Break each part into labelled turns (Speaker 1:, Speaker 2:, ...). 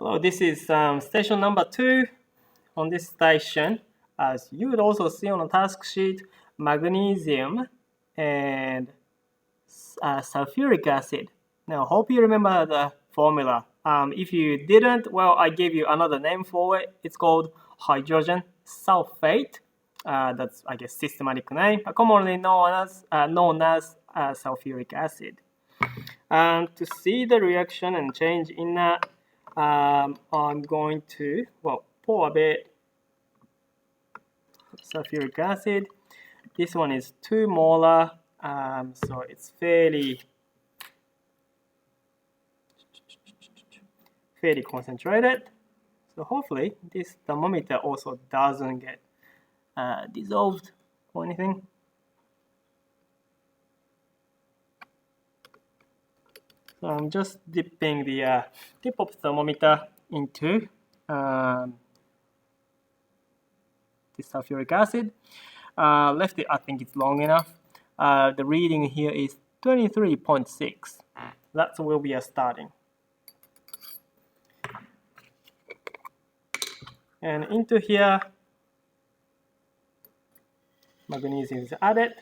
Speaker 1: Hello, this is station number 2. On this station, as you would also see on the task sheet, magnesium and sulfuric acid. Now, hope you remember the formula. If you didn't, well, I gave you another name for it. It's called hydrogen sulfate. That's, I guess, systematic name, commonly known as sulfuric acid. And to see the reaction and change in that, I'm going to, pour a bit sulfuric acid. This one is 2 molar, so it's fairly concentrated. So hopefully this thermometer also doesn't get dissolved or anything. So I'm just dipping the tip of the thermometer into the sulfuric acid. Left it, I think it's long enough. The reading here is 23.6. That's where we are starting. And into here, magnesium is added.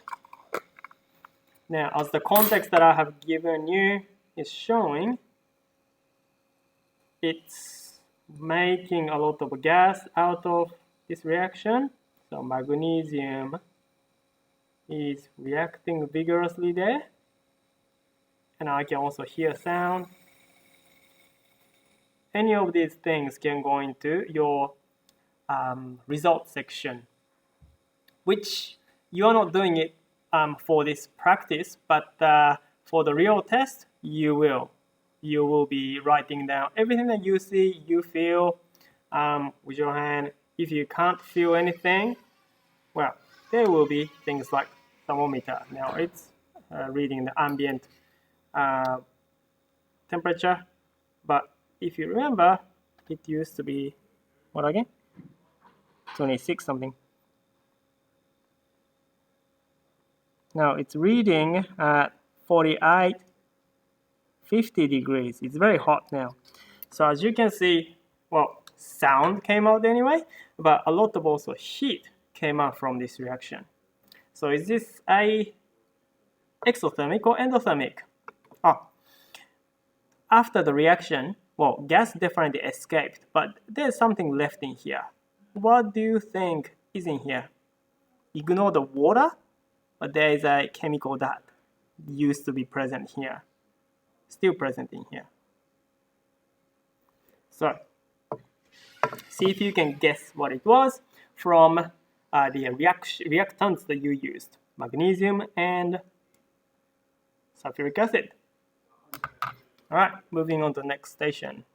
Speaker 1: Now, as the context that I have given you is showing, it's making a lot of gas out of this reaction. So magnesium is reacting vigorously there. And I can also hear sound. Any of these things can go into your result section, which you are not doing it for this practice, but for the real test, you will. You will be writing down everything that you see, you feel with your hand. If you can't feel anything, well, there will be things like thermometer. Now it's reading the ambient temperature, but if you remember, it used to be, what again? 26 something. Now it's reading at 48, 50 degrees. It's very hot now. So as you can see, well, sound came out anyway, but a lot of also heat came out from this reaction. So is this a exothermic or endothermic? After the reaction, well, gas definitely escaped, but there's something left in here. What do you think is in here? Ignore the water, but there is a chemical that used to be present here, still present in here. So, see if you can guess what it was from the reactants that you used, magnesium and sulfuric acid. All right, moving on to the next station.